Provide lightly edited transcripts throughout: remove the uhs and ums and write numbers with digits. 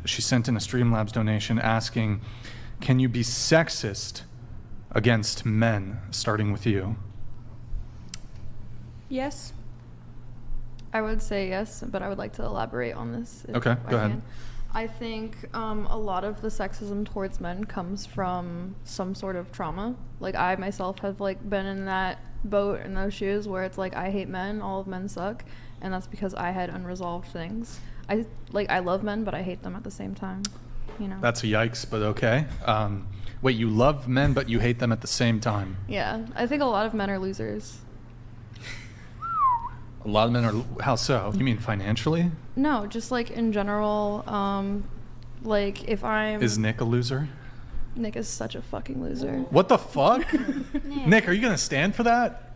She sent in a Streamlabs donation asking, can you be sexist against men, starting with you? Yes. I would say yes, but I would like to elaborate on this. Okay, go ahead. I think a lot of the sexism towards men comes from some sort of trauma. Like, I myself have been in that boat, in those shoes, where it's like, I hate men, all of men suck, and that's because I had unresolved things. I love men, but I hate them at the same time, you know? That's a yikes, but okay. Wait, you love men, but you hate them at the same time? Yeah, I think a lot of men are losers. A lot of men are, how so? You mean financially? No, just in general, if I'm... Is Nick a loser? Nick is such a fucking loser. What the fuck? Nick, are you gonna stand for that?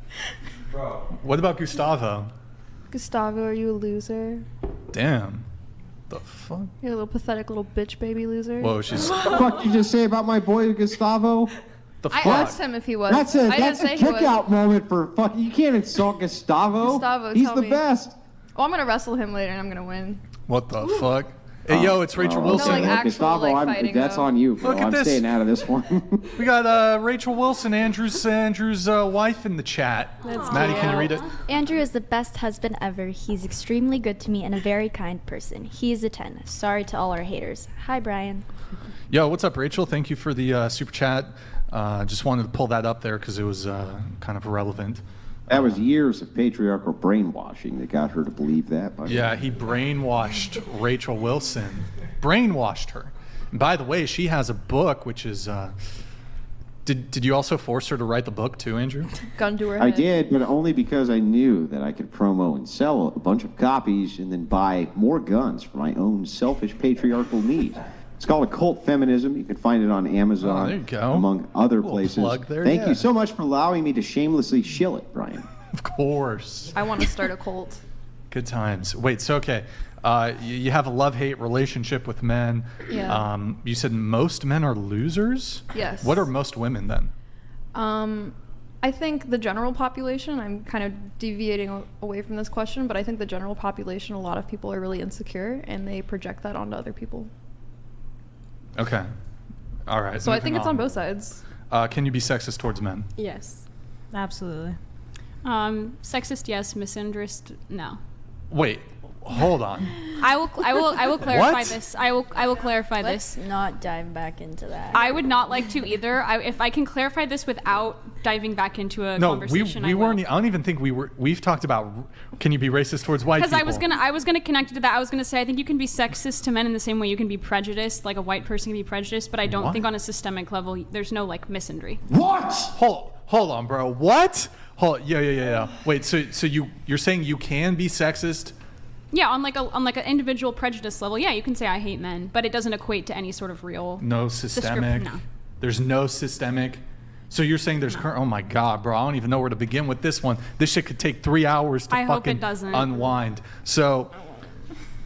Bro. What about Gustavo? Gustavo, are you a loser? Damn. The fuck? You're a little pathetic little bitch baby loser. Whoa, she's... What the fuck you just say about my boy Gustavo? The fuck? I asked him if he was. That's a kick-out moment for fucking... You can't insult Gustavo. He's the best. Oh, I'm gonna wrestle him later and I'm gonna win. What the fuck? Hey, yo, it's Rachel Wilson. No, Gustavo, that's on you, bro. Look at I'm this. staying out of this one. We got Rachel Wilson, Andrew's wife in the chat. Maddie, can you read it? Andrew is the best husband ever. He's extremely good to me and a very kind person. He is a 10. Sorry to all our haters. Hi, Brian. Yo, what's up, Rachel? Thank you for the super chat. Just wanted to pull that up there because it was kind of relevant. That was years of patriarchal brainwashing that got her to believe that. Yeah, he brainwashed Rachel Wilson. Brainwashed her. And by the way, she has a book, which is... Did you also force her to write the book too, Andrew? Gun to her head. I did, but only because I knew that I could promo and sell a bunch of copies and then buy more guns for my own selfish patriarchal needs. It's called Occult Feminism. You can find it on Amazon, there you go. Among other places. Plug there, Thank you so much for allowing me to shamelessly shill it, Brian. Of course. I want to start a cult. Good times. Wait, so okay, you have a love-hate relationship with men. Yeah. You said most men are losers? Yes. What are most women then? I think the general population, I'm kind of deviating away from this question, but I think the general population, a lot of people are really insecure and they project that onto other people. Okay. All right. So I think it's on both sides. Can you be sexist towards men? Yes, absolutely. Sexist, yes. Misandrist, no. Wait, hold on. I will clarify What? this. I will clarify Let's this. not dive back into that. I would not like to either. If I can clarify this without diving back into a No, conversation, we weren't. I don't even think we were. We've talked about. Can you be racist towards white people? Because I was gonna connect it to that. I was gonna say I think you can be sexist to men in the same way you can be prejudiced, like a white person can be prejudiced, but I don't think on a systemic level there's no misandry. What? Hold on, bro. What? Yeah. Wait, so you're saying you can be sexist? Yeah, on an individual prejudice level, yeah, you can say I hate men, but it doesn't equate to any sort of real. No systemic. No. There's no systemic. So you're saying there's current? Oh my God, bro! I don't even know where to begin with this one. This shit could take 3 hours to I hope fucking it doesn't. unwind. So,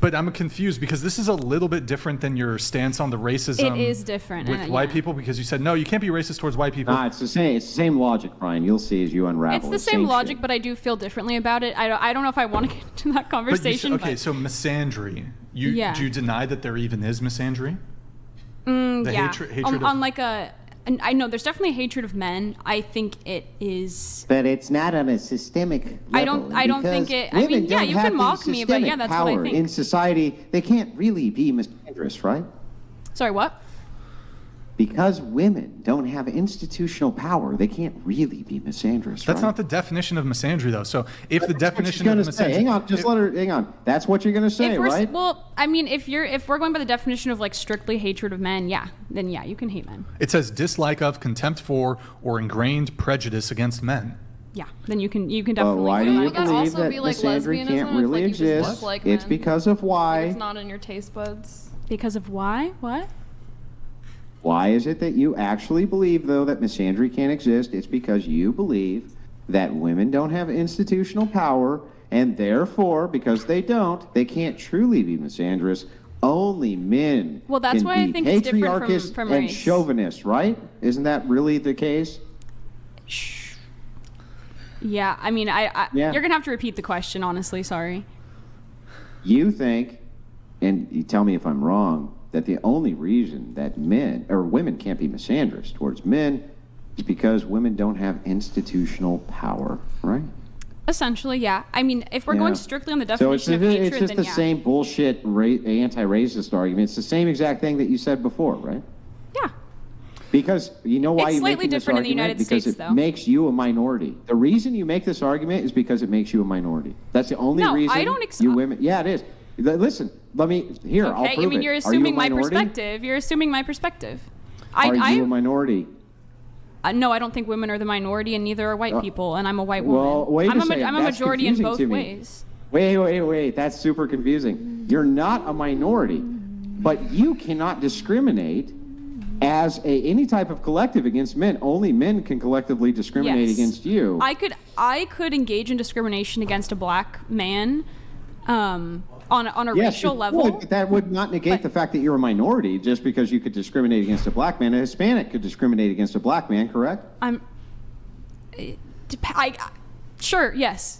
but I'm confused because this is a little bit different than your stance on the racism. It is different with white people because you said no, you can't be racist towards white people. Nah, it's the same. It's the same logic, Brian. You'll see as you unravel. It's the same logic, shit. but I do feel differently about it. I don't know if I want to get into that conversation. But so misandry. Do you deny that there even is misandry? Yeah. Hatred on like a. And I know there's definitely hatred of men. I think it is. But it's not on a systemic level. I don't think it. I mean, yeah, you can mock me, but yeah, that's what I think. In society, they can't really be misandrous, right? Sorry, what? Because women don't have institutional power, they can't really be misandrous. That's not the definition of misandry, though. So if the definition of misandry, hang on, hang on. That's what you're gonna say, right? Well, I mean, if we're going by the definition of strictly hatred of men, then you can hate men. It says dislike of, contempt for, or ingrained prejudice against men. Yeah, then you can definitely. Why do you believe also that be like misandry lesbianism, can't it's really like you just exist? dislike It's men. because of why. It's not in your taste buds. Because of why? What? Why is it that you actually believe, though, that misandry can't exist? It's because you believe that women don't have institutional power, and therefore, because they don't, they can't truly be misandrous. Only men Well, that's can why I be think it's different patriarchist from and race. chauvinist, right? Isn't that really the case? Yeah, I mean, Yeah. you're gonna have to repeat the question. Honestly, sorry. You think, and you tell me if I'm wrong, that the only reason that men or women can't be misandrous towards men is because women don't have institutional power, right? Essentially, yeah. I mean, if we're Yeah. going strictly on the So definition of hatred, it's just then the yeah. same bullshit anti-racist argument. It's the same exact thing that you said before, right? Yeah. Because you know why It's you're slightly making this different in the argument? United Because States, it though. makes you a minority. The reason you make this argument is because it makes you a minority. That's the only No, reason I don't you women. Yeah, it is. Listen, I'll prove Okay, I mean, it. you're Are you a assuming my minority? perspective. You're assuming my perspective. Are you a minority? No, I don't think women are the minority, and neither are white people, and I'm a white woman. Well, wait I'm a second. I'm a That's majority in confusing both to me. ways. Wait. That's super confusing. You're not a minority, but you cannot discriminate as any type of collective against men. Only men can collectively discriminate Yes. against you. I could engage in discrimination against a black man, on a Yes, racial you level. would, but that would not negate the fact that you're a minority just because you could discriminate against a black man. A Hispanic could discriminate against a black man, correct? Sure. Yes.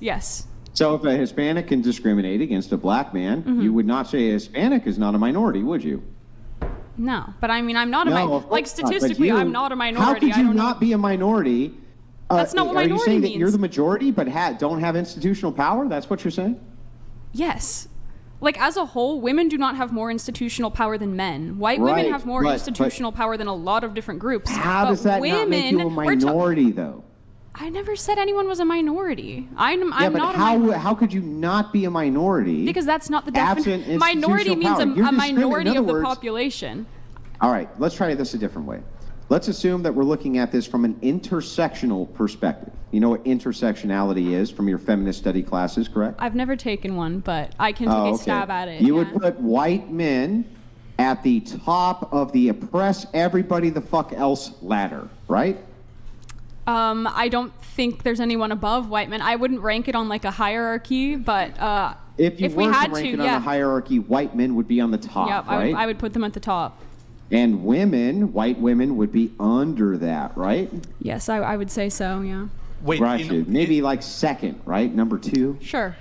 So if a Hispanic can discriminate against a black man, you would not say a Hispanic is not a minority, would you? No, but I mean, I'm not No, a of minority. course Like not. statistically, But I'm not a minority. How could I you don't know. not be a minority? That's not what Are you minority saying that you're means. the majority but don't have institutional power? That's what you're saying? Yes. Like, as a whole, women do not have more institutional power than men. White women Right, have more but- institutional power than a lot of different groups. How But does that not make you a we're minority, though? I never said anyone was a minority. I'm Yeah, but not a minority. how could you not be a minority? Because that's not the absent definition. Minority institutional means power? a minority In of other the words- population. All right, let's try this a different way. Let's assume that we're looking at this from an intersectional perspective. You know what intersectionality is from your feminist study classes, correct? I've never taken one, but I can take a stab at it. You yeah. would put white men at the top of the oppress everybody the fuck else ladder, right? I don't think there's anyone above white men. I wouldn't rank it on like a hierarchy, but If you we were had to rank to, it yeah. on a hierarchy, white men would be on the top, Yeah, right? I would put them at the top. And women, white women, would be under that, right? Yes, I would say so, yeah. Wait, Gotcha. Maybe like second, right? Number 2? Sure.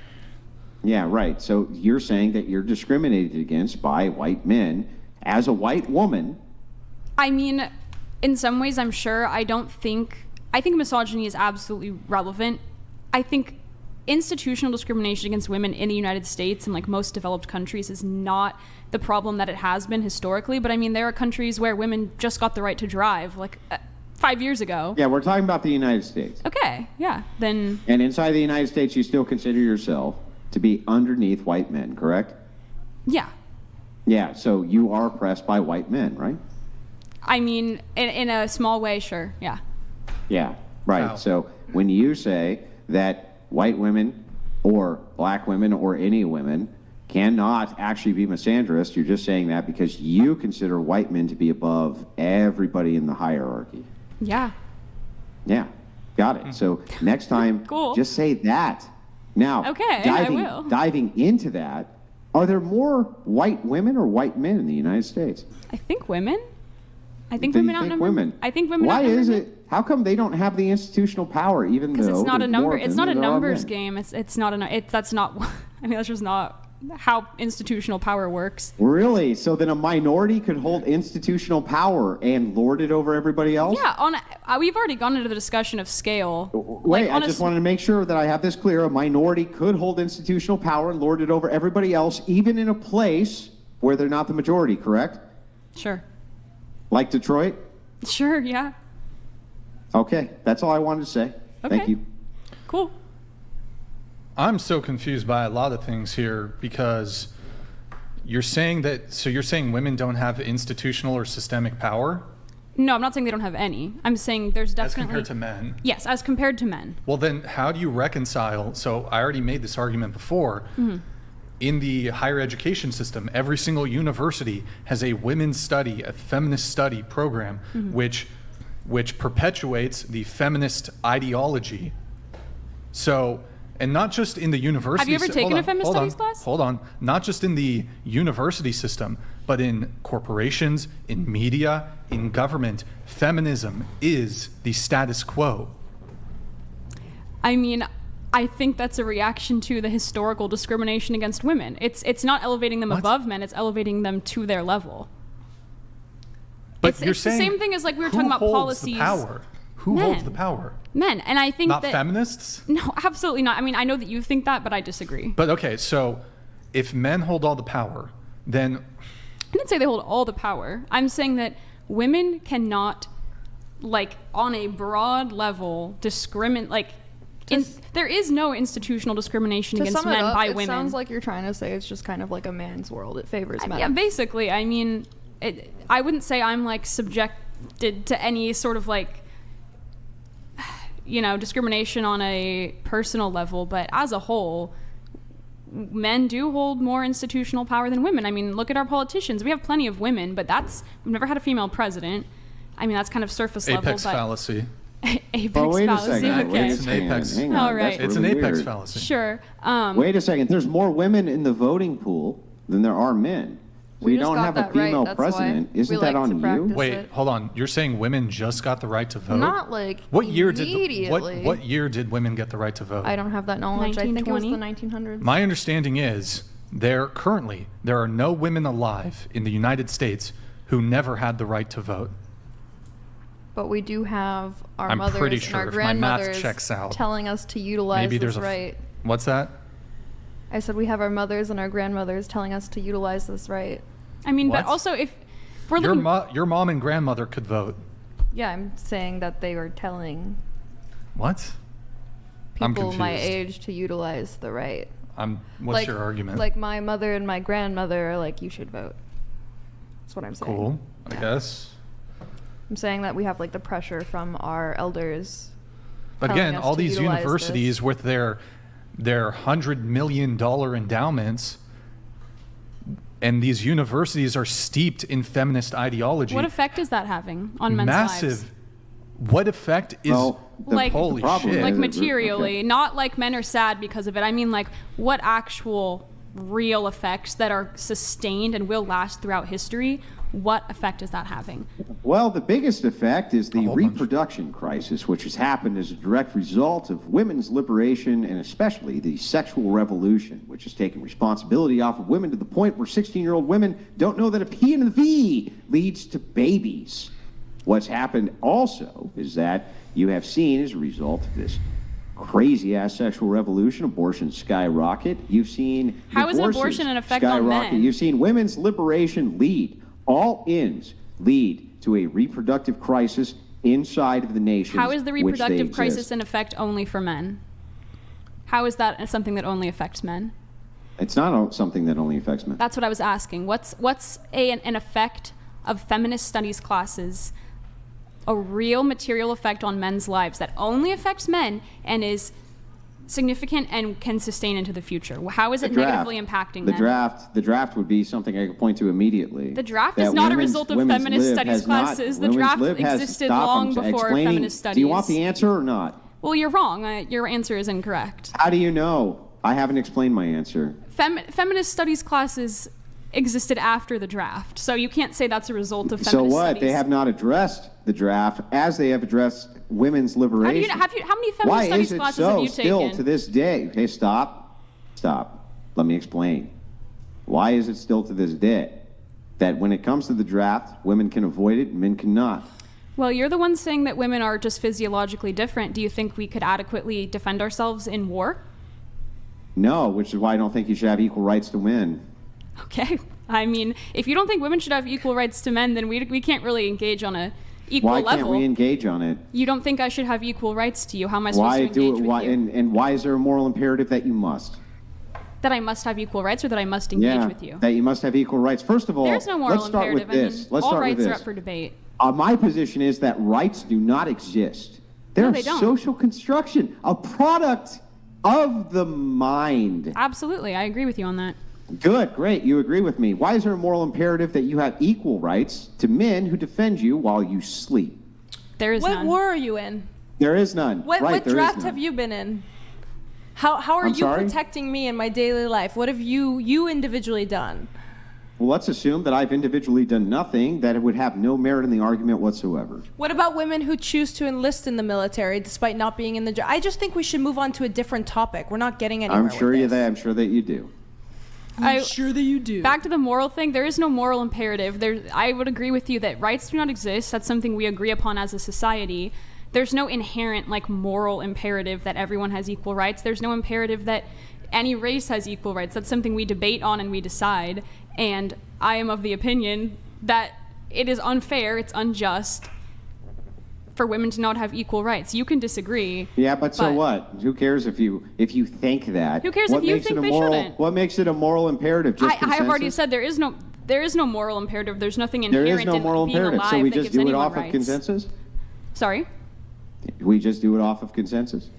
Yeah, right. So you're saying that you're discriminated against by white men as a white woman. I mean, in some ways, I'm sure. I think misogyny is absolutely relevant. I think institutional discrimination against women in the United States and like most developed countries is not the problem that it has been historically. But I mean, there are countries where women just got the right to drive like 5 years ago. Yeah, we're talking about the United States. Okay, yeah. Then And inside the United States, you still consider yourself to be underneath white men, correct? yeah. Yeah, so you are oppressed by white men, right? I mean, in a small way, sure. Yeah. Yeah, right. Wow. So when you say that white women or black women or any women cannot actually be misandrous, you're just saying that because you consider white men to be above everybody in the hierarchy. Yeah. Yeah, got it. So next time, Cool. just say that. Now, Okay, I will. diving into that, are there more white women or white men in the United States? I think women. I think Do you women outnumber. women? I think women Why outnumber is men. it? How come they don't have the institutional power, even though Because it's not a there's more number. of It's them not a than there are numbers men? game. It's not a. That's not. I mean, that's just not how institutional power works. Really? So then a minority could hold institutional power and lord it over everybody else? Yeah. We've already gone into the discussion of scale. Wait, I just wanted to make sure that I have this clear. A minority could hold institutional power and lord it over everybody else, even in a place where they're not the majority, correct? Sure. Like Detroit? Sure. Yeah. Okay, that's all I wanted to say. Thank Okay. you. Cool. I'm so confused by a lot of things here because you're saying women don't have institutional or systemic power No, I'm not saying they don't have any. I'm saying there's as definitely. compared to men. Yes, as compared to men. Well, then how do you reconcile? So I already made this argument before. In the higher education system, every single university has a women's study, a feminist study program, which perpetuates the feminist ideology. So, and not just in the university. Have you ever taken a feminist studies class? Hold on. Not just in the university system, but in corporations, in media, in government. Feminism is the status quo. I mean, I think that's a reaction to the historical discrimination against women. It's not elevating them above men, it's elevating them to their level. But you're it's saying, the same thing as like we were who talking about holds policies. The power? Who holds the power? Men. And I think not that feminists? No, absolutely not. I mean, I know that you think that, but I disagree. But okay, so if men hold all the power, then I didn't say they hold all the power. I'm saying that women cannot, like, on a broad level, discriminate. Like, there is no institutional discrimination against men by women. It sounds like you're trying to say it's just kind of like a man's world. It favors men. Yeah, basically. I mean, I wouldn't say I'm like subjected to any sort of like, you know, discrimination on a personal level, but as a whole, men do hold more institutional power than women. I mean, look at our politicians. We have plenty of women, but we've never had a female president. I mean, that's kind of surface level. Apex fallacy. Wait fallacy. a second. Okay. It's an apex. Hang on. All right. That's It's an really apex weird. fallacy. Sure. Wait a second. There's more women in the voting pool than there are men. We just don't got have a that right, female that's why president. we Isn't that like to on you? practice Wait, it. hold on. You're saying women just got the right to vote? Not like what year did immediately. what year did women get the right to vote? I don't have that knowledge. I think it was the 1920? 1900s. My understanding is there are no women alive in the United States who never had the right to vote. But we do have our I'm mothers pretty and sure our if my math grandmothers checks out. telling us to utilize Maybe this there's right. What's that? I said we have our mothers and our grandmothers telling us to utilize this right. I mean, What? but also if we're Your looking, your mom and grandmother could vote. Yeah, I'm saying that they were telling What? I'm people my confused. age to utilize the right. What's your argument? Like my mother and my grandmother are like, you should vote. That's what I'm saying. Cool, I guess. I'm saying that we have like the pressure from our elders. But telling again, us all to these utilize universities with their $100 million endowments, and these universities are steeped in feminist ideology. what effect is that having on men's Massive. lives? What effect is Like- holy problem shit? is- Like Okay. materially, not like men are sad because of it. I mean, like, what actual real effects that are sustained and will last throughout history, what effect is that having? Well, the biggest effect is the A whole bunch. reproduction crisis, which has happened as a direct result of women's liberation and especially the sexual revolution, which has taken responsibility off of women to the point where 16-year-old women don't know that a P and a V leads to babies. What's happened also is that you have seen, as a result of this crazy-ass sexual revolution, abortion skyrocket. You've seen How is divorces abortion an effect on skyrocket. men? You've seen women's liberation lead. All ends lead to a reproductive crisis inside of the nation. How is the reproductive crisis in effect only for men? How is that something that only affects men? It's not something that only affects men. That's what I was asking. What's an effect of feminist studies classes, a real material effect on men's lives that only affects men and is significant and can sustain into the future? How is it negatively impacting the men? The draft would be something I could point to immediately. The draft That is not a women's- result of women's feminist lib studies has not- classes. The women's draft lib has- existed stop, long I'm before explaining. feminist studies. Do you want the answer or not? Well, you're wrong. Your answer is incorrect. How do you know? I haven't explained my answer. Feminist studies classes existed after the draft, so you can't say that's a result of feminist So what? studies. They have not addressed the draft as they have addressed women's liberation. How many feminist Why studies is it classes have so you still taken? to this day? Hey, stop. Let me explain. Why is it still to this day that when it comes to the draft, women can avoid it and men cannot? Well, you're the one saying that women are just physiologically different. Do you think we could adequately defend ourselves in war? No, which is why I don't think you should have equal rights to men. Okay. I mean, if you don't think women should have equal rights to men, then we can't really engage on a equal Why level. can't we engage on it? You don't think I should have equal rights to you? How am I supposed Why to do engage it? with Why you? and why is there a moral imperative that you must? That I must have equal rights, or that I must engage with you? that you must have equal rights. First of all, There's no moral let's start imperative. with this. I mean, Let's all start rights with are this. up for debate. My position is that rights do not exist. They're they a don't. social construction, a product of the mind. Absolutely, I agree with you on that. Good, great. You agree with me. Why is there a moral imperative that you have equal rights to men who defend you while you sleep? There is What none. war are you in? There is none. What there is draft none. have you been in? How are I'm you sorry? protecting me in my daily life? What have you individually done? Well, let's assume that I've individually done nothing, that it would have no merit in the argument whatsoever. What about women who choose to enlist in the military despite not being in the job? I just think we should move on to a different topic. We're not getting anywhere I'm sure with this. I'm sure that you do. I'm sure that you do. Back to the moral thing, there is no moral imperative. I would agree with you that rights do not exist. That's something we agree upon as a society. There's no inherent moral imperative that everyone has equal rights. There's no imperative that any race has equal rights. That's something we debate on and we decide. And I am of the opinion that it is unfair, it's unjust for women to not have equal rights. You can disagree. Yeah, but so what? Who cares if you think that? Who cares if you think they shouldn't? What makes it a moral imperative? Just I have already said there is no moral imperative. There's nothing inherent there is no moral in being imperative. alive So we that just gives do it anyone off rights. of consensus? Sorry? We just do it off of consensus?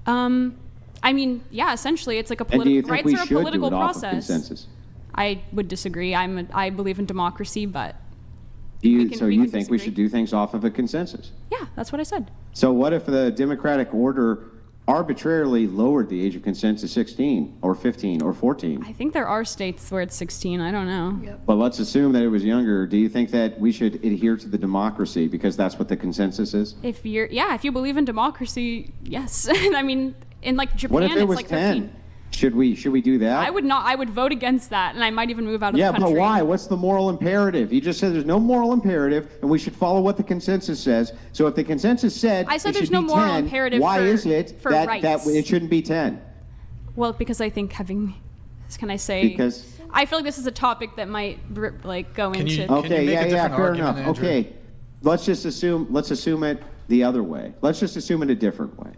I mean, yeah, essentially it's like a And do you political think we rights are a should political do it off of process. consensus? I would disagree. I believe in democracy, but You can think disagree. we should do things off of a consensus? yeah, that's what I said. So what if the democratic order arbitrarily lowered the age of consent to 16 or 15 or 14? I think there are states where it's 16. I don't know. Yep. But let's assume that it was younger. Do you think that we should adhere to the democracy because that's what the consensus is? If you believe in democracy, yes. I mean, in Japan, What if it it's was 13. 10? Should we do that? I would not. I would vote against that, and I might even move out of Yeah, the country. but why? What's the moral imperative? You just said there's no moral imperative, and we should follow what the consensus says. So if the consensus said I said it there's should no be moral 10, imperative why for- is it for that rights. it shouldn't be 10? Well, because I think can I say? Because I feel like this is a topic that might go Can you- into. okay, make a yeah, different fair argument, enough. Andrew? Okay, let's assume it the other way. Let's just assume it a different way.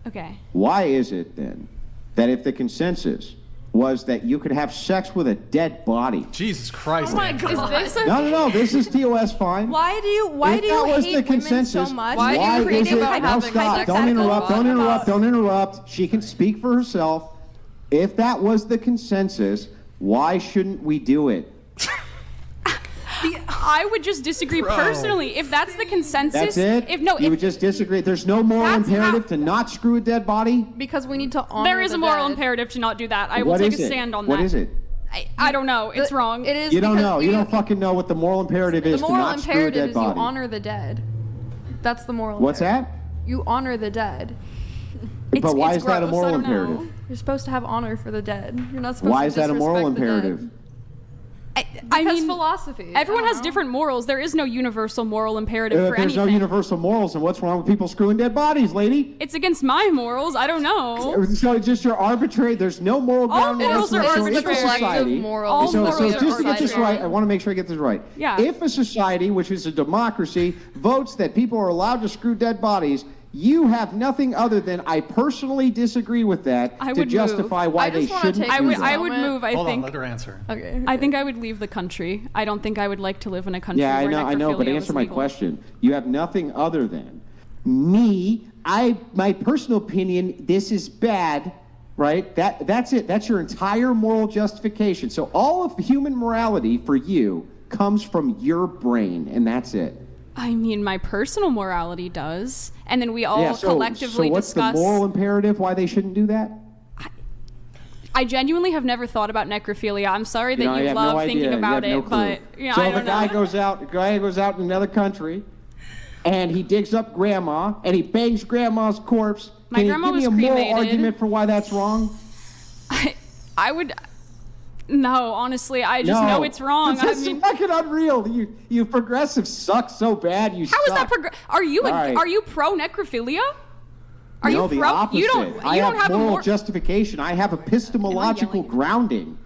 Okay. Why is it then that if the consensus was that you could have sex with a dead body? Jesus Christ. Oh my Andrew. god. Is this No, this is TOS fine. Why do you If that was hate the women consensus, so much? Why do you is read it? about No, having stop! sex Don't with interrupt! a Don't body? interrupt! Don't interrupt! She can speak for herself. If that was the consensus, why shouldn't we do it? I would just disagree Bro. personally. If that's the consensus, That's it. You would just disagree. There's no moral That's imperative how- to not screw a dead body. Because we need to honor there is the a moral dead. imperative to not do that. I will What take is a it? stand on What that. is it? I don't know. It's The- wrong. It is. You don't because know. You don't fucking know what the moral imperative The is to moral not screw a imperative dead is you body. honor the dead. That's the moral. What's imperative. that? You honor the dead. But why it's is that a gross, moral I don't know. imperative? You're supposed to have honor for the dead. You're not supposed Why to is that a moral disrespect the dead. imperative? I Because mean, philosophy. everyone I don't has know. different morals. There is no universal moral imperative If for there's anything. no universal morals, then what's wrong with people screwing dead bodies, lady? It's against my morals. I don't know. So it's just your arbitrary. There's no moral ground. morals are so if a arbitrary. society- Morals All So, morals so are just to get this arbitrary. right, I want to make sure I get this right. Yeah. If a society, which is a democracy, votes that people are allowed to screw dead bodies, you have nothing other than I personally disagree with that I to would justify move. why I they just wanna shouldn't take I do would. that. I would move. I Hold on, think. let her answer. Okay. I think I would leave the country. I don't think I would like to live in a country Yeah, where I know, but necrophilia answer was my legal. question. You have nothing other than me. My personal opinion. This is bad, right? That's it. That's your entire moral justification. So all of human morality for you comes from your brain, and that's it. I mean, my personal morality does, and then we all Yeah. So collectively what's discuss. the moral imperative? Why they shouldn't do that? I genuinely have never thought about necrophilia. I'm sorry that You know, I you have love no idea. thinking You about have no it, clue. but yeah, So I if a don't guy know. goes out in another country, and he digs up grandma, and he bangs grandma's corpse, My can you grandma give me was a moral cremated. argument for why that's wrong? I would. No, honestly, I just know it's wrong. I This is mean, fucking unreal. You progressives suck so bad. You how is suck. that? Are you All right. are you pro necrophilia? Are No, you the pro? opposite. You don't. You I don't have have a moral more. justification. I have epistemological yelling? grounding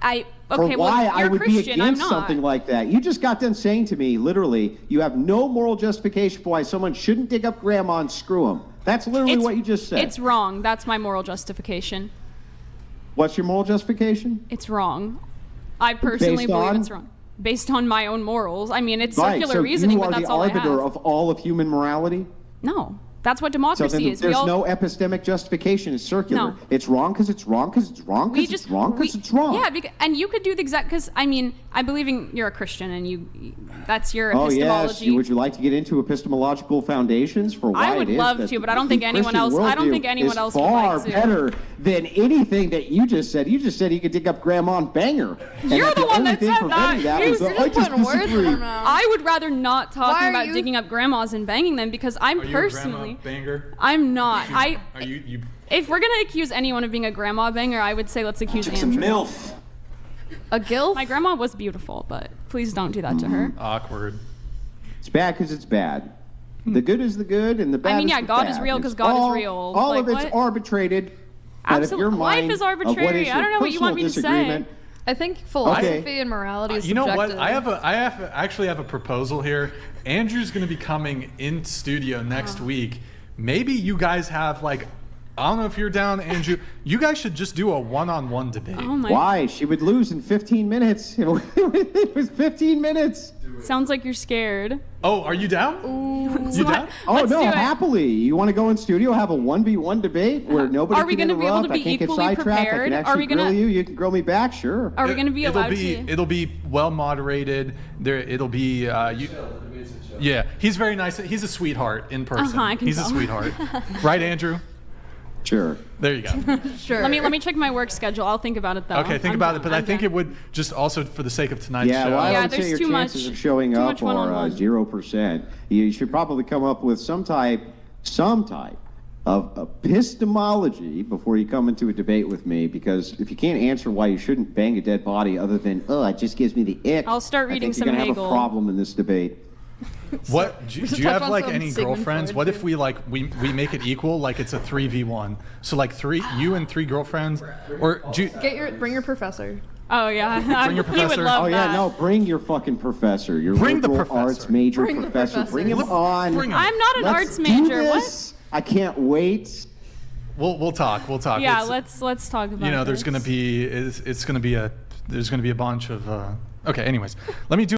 Okay, for well, why you're I would Christian. be I'm against not. something like that. You just got done saying to me, literally, you have no moral justification for why someone shouldn't dig up grandma and screw him. That's literally what you just said. It's wrong. That's my moral justification. What's your moral justification? It's wrong. I personally Based believe on? it's wrong. Based on my own morals. I mean, it's Right, circular so reasoning, you are but that's the all I arbiter have. of all of human morality? No. That's what So democracy then is. there's no epistemic justification. It's circular. No. It's wrong because it's wrong because it's wrong because it's wrong because it's wrong. Yeah, and you could do the exact, because, I mean, I believe you're a Christian, and that's your Oh epistemology. yes. Would you like to get into epistemological foundations for why I would it is love that to, but the I don't think anyone Christian else. I don't worldview think anyone is else would far like to. better than anything that you just said. You just said you could dig up grandma and bang her. And You're that the one only that thing said preventing that. was You're I just putting words in disagree. my mouth. I would rather not Why talking are about you- digging up grandmas and banging them, because I'm Are you personally. a grandma banger? I'm not. Are you? If we're gonna accuse anyone of being a grandma banger, I would say let's accuse Andrew. MILF. A gilf? My grandma was beautiful, but please don't do that to her. Awkward. It's bad because it's bad. The good is the good, and the bad mean, is yeah, the God bad. is real 'cause It's God is all- real. All Like, of it's what? arbitrated. But if Absolutely. your Life mind is of what arbitrary. is I don't your know what you want me to personal say. disagreement- I think philosophy and morality is You know subjective. what? I actually have a proposal here. Andrew's going to be coming in studio next week. Maybe you guys have like, I don't know if you're down, Andrew. You guys should just do a one-on-one debate. Oh my. Why? She would lose in 15 minutes. It was 15 minutes. Sounds like you're scared. Oh, are you down? You down? Oh, Let's no, do it. happily. You want to go in studio, have a 1v1 debate where nobody Are we can gonna be able interrupt, to be I can't get equally sidetracked, I prepared? can Are actually we gonna- grill you, you can grill me back, sure. Are we going to be allowed to? It'll be well moderated. It'll be yeah. He's very nice. He's a sweetheart in person. I can He's tell. a sweetheart, right, Andrew? Sure. There you go. Sure. Let me check my work schedule. I'll think about it though. Okay, think I'm about down. it. But I I'm think down. it would just also for the sake of tonight's Yeah, show. well, I Yeah, would say there's your too chances much- of showing too up much are one-on-one. 0%. You should probably come up with some type of epistemology before you come into a debate with me, because if you can't answer why you shouldn't bang a dead body other than, oh, it just gives me the ick, I'll start reading I think some you're gonna Hegel. have a problem in this debate. What do you touch have on like some any Sigmund girlfriends? Freud, What too. if we make it equal, like it's a 3v1? So like you and 3 girlfriends, or Bring your professor. Oh yeah, Bring your he would professor. love Oh yeah, that. no, bring your fucking professor, your Bring the liberal professor. arts major Bring the professor. professor. Bring him on. Bring him. I'm not an Let's arts do major. this. I can't wait. we'll talk. Yeah, It's- let's talk about. You know, there's this. gonna be a bunch of. Okay, anyways, let me do.